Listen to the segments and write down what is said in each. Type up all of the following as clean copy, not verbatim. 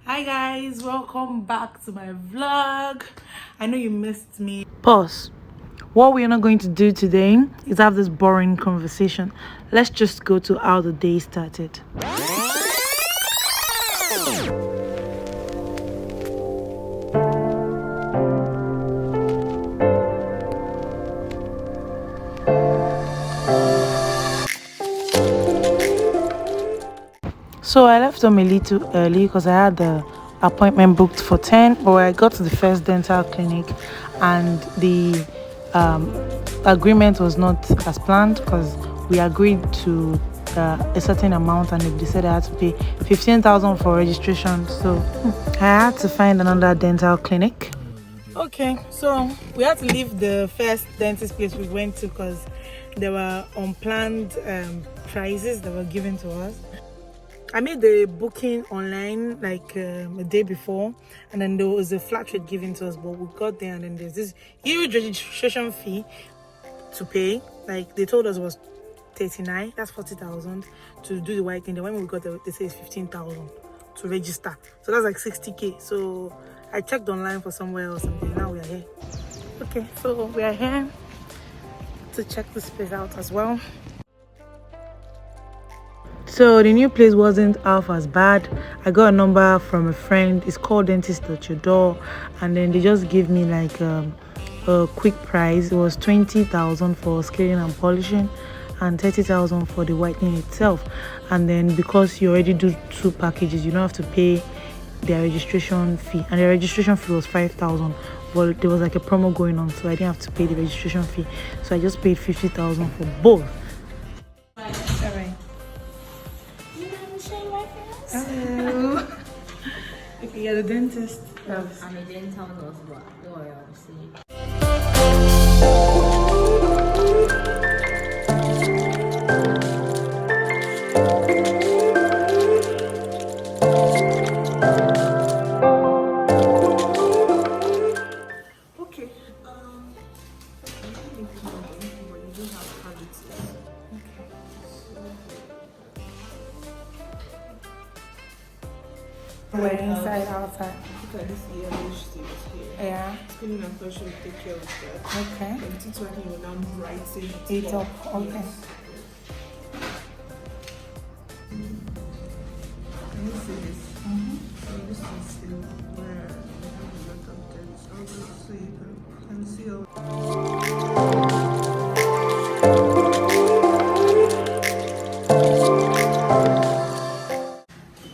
Hi guys, welcome back to my vlog. I know you missed me. Pause. What we're not going to do today is have this boring conversation. Let's just go to how the day started. So I left home a little early because I had the appointment booked for 10, but I got to the first dental clinic and the agreement was not as planned because we agreed to a certain amount and they said I had to pay 15,000 for registration. So I had to find another dental clinic. Okay, so we had to leave the first dentist place we went to because there were unplanned prices that were given to us. I made the booking online like a day before, and then there was a flat rate given to us, but we got there and then there's this huge registration fee to pay. Like they told us it was 39, that's 40,000 to do the whitening. Then when we got there, they say it's 15,000 to register, so that's like 60k. So I checked online for somewhere else and now we are here. Okay, so we are here to check this place out as well. So the new place wasn't half as bad. I got a number from a friend. It's called Dentist at Your Door, and then they just gave me like a quick price. It was 20,000 for scaling and polishing and 30,000 for the whitening itself. And then because you already do two packages, you don't have to pay their registration fee, and the registration fee was 5,000. Well, there was like a promo going on, so I didn't have to pay the registration fee, so I just paid 50,000 for both. Hello. Okay, you're the dentist. I'm a dental nurse, but don't worry, I'll see you. Okay. We're inside, outside. Look at this yellowish thing here. Yeah. Skinning and brushing will take care of that. Okay. And teeth whitening will now brighten It up. Okay. Yes. Can you see this? So this is where we have a lot of dirt. So you can see all.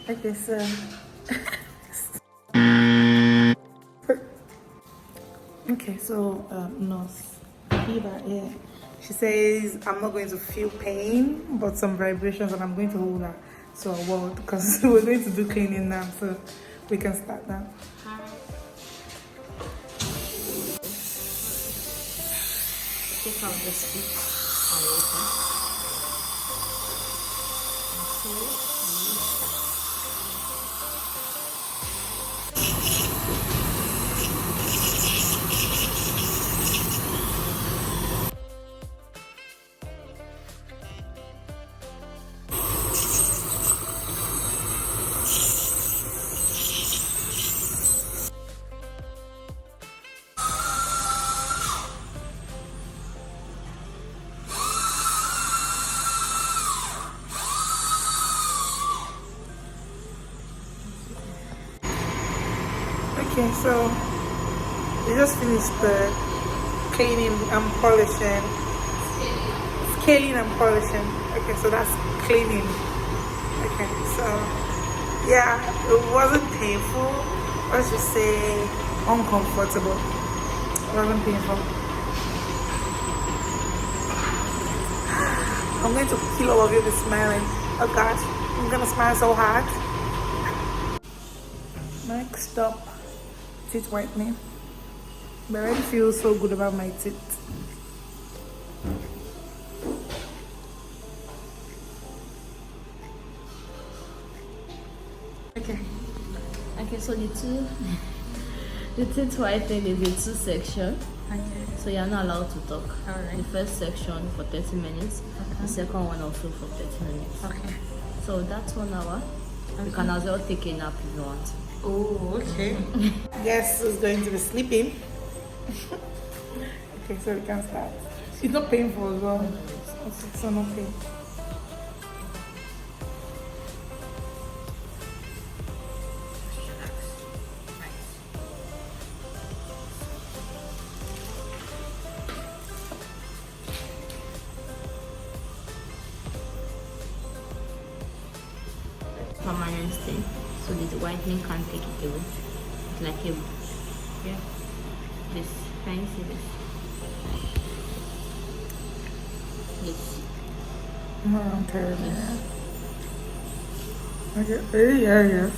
Okay, so okay, so nurse Eva here. She says I'm not going to feel pain, but some vibrations, and I'm going to hold her to a wall because we're going to do cleaning now, so we can start now. Take out the stick and open. So you start. Okay, so we just finished the cleaning and polishing. Scaling and polishing. Okay, so that's cleaning. Okay, so yeah, it wasn't painful. Let's just say uncomfortable. It wasn't painful. I'm going to kill all of you with smiling. Oh gosh, I'm gonna smile so hard. Next up, teeth whitening. I already feel so good about my teeth. Okay, so the teeth whitening is in two sections. Okay. So you're not allowed to talk. Alright. The first section for 30 minutes, Okay. the second one also for 30 minutes. Okay. So that's 1 hour. You can as well take a nap if you want. Oh, okay. Guess who's going to be sleeping? Okay, so we can start. It's not painful as well. It's not pain. Permanent thing, so the whitening can't take it away. It's like a yeah. This can you see this? This. Okay. Okay. The areas.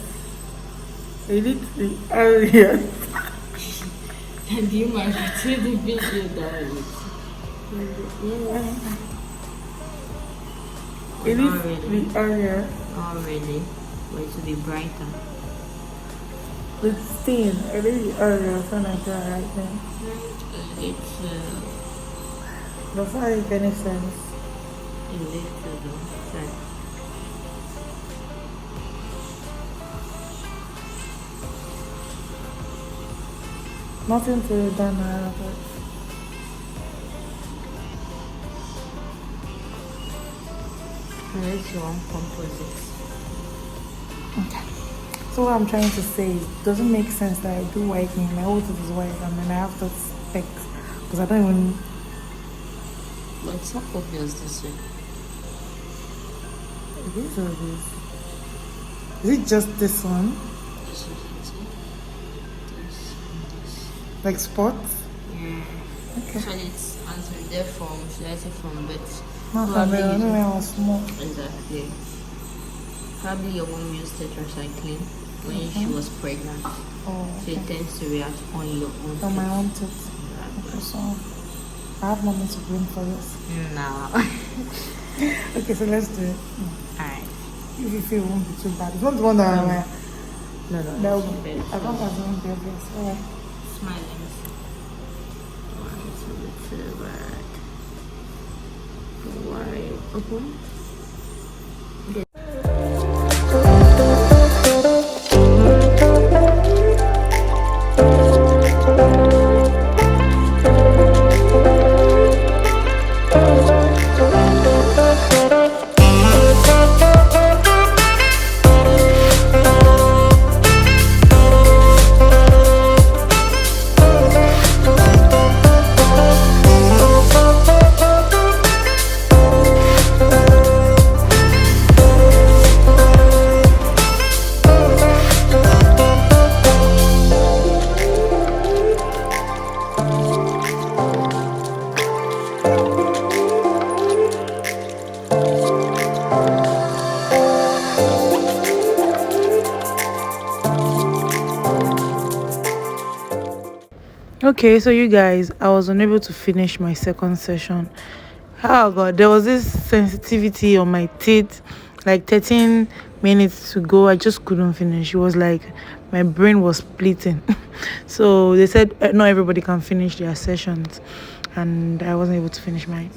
Edit the areas. And you might see the video that Edit the area. Not really, but it will be brighter. The stain. Edit the areas when I try right now. It's Does that make any sense? a little though. Nothing to be done about it. Unless you want composite. Okay. So what I'm trying to say is, it doesn't make sense that I do whitening, my whole tooth is white, and then I have to specs because I don't even. But it's not obvious this way. It is or it is. Is it just this one? This is it. This and this. Like spots? Yeah. Okay. So it's answered there from, should I say from birth? Not from there, I know when I was small. Exactly. Probably your mom used tetracycline when she was pregnant. Oh, So it okay. tends to react on your own. On my teeth. own tooth. Okay, so I have moments to blame for this. No. Okay, so let's do it. Alright. If you feel it won't be too bad. It's not the one that I'm like, No, that it's will not be. bad. I don't have one obvious. Alright. Smile, let me see. 1, 2, 3, right. Wide open. Okay, so you guys, I was unable to finish my second session. Oh god, there was this sensitivity on my teeth, like 13 minutes to go. I just couldn't finish. It was like my brain was splitting. So they said not everybody can finish their sessions, and I wasn't able to finish mine.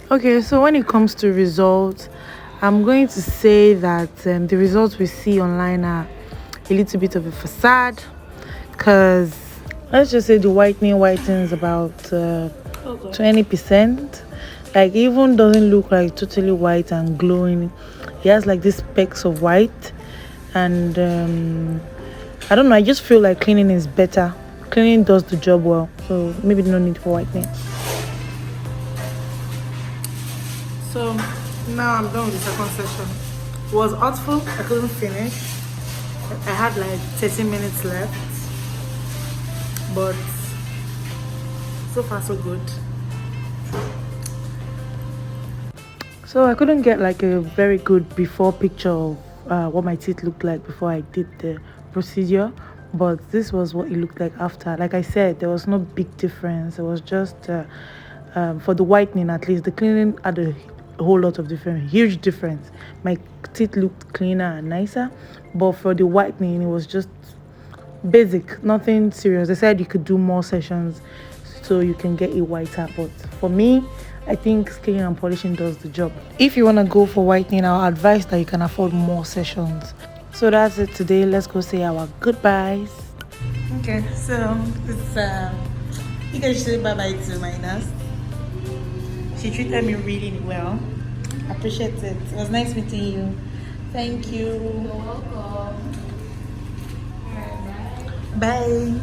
Okay, so when it comes to results, I'm going to say that the results we see online are a little bit of a facade, because let's just say the whitens about 20%. Like, even doesn't look like totally white and glowing. It has like these specks of white, and I don't know, I just feel like cleaning is better. Cleaning does the job well, so maybe no need for whitening. So now I'm done with the second session. It was awful. I couldn't finish. I had like 30 minutes left, but so far so good. So I couldn't get like a very good before picture of what my teeth looked like before I did the procedure, but this was what it looked like after. Like I said, there was no big difference. It was just for the whitening, at least the cleaning had a whole lot of huge difference. My teeth looked cleaner and nicer, but for the whitening it was just basic, nothing serious. They said you could do more sessions so you can get it whiter, but for me, I think scaling and polishing does the job. If you want to go for whitening, I'll advise that you can afford more sessions. So that's it today. Let's go say our goodbyes. Okay, so it's you can say bye bye to my nurse. She treated me really well. Appreciate it. It was nice meeting you. Thank you. You're welcome. Bye.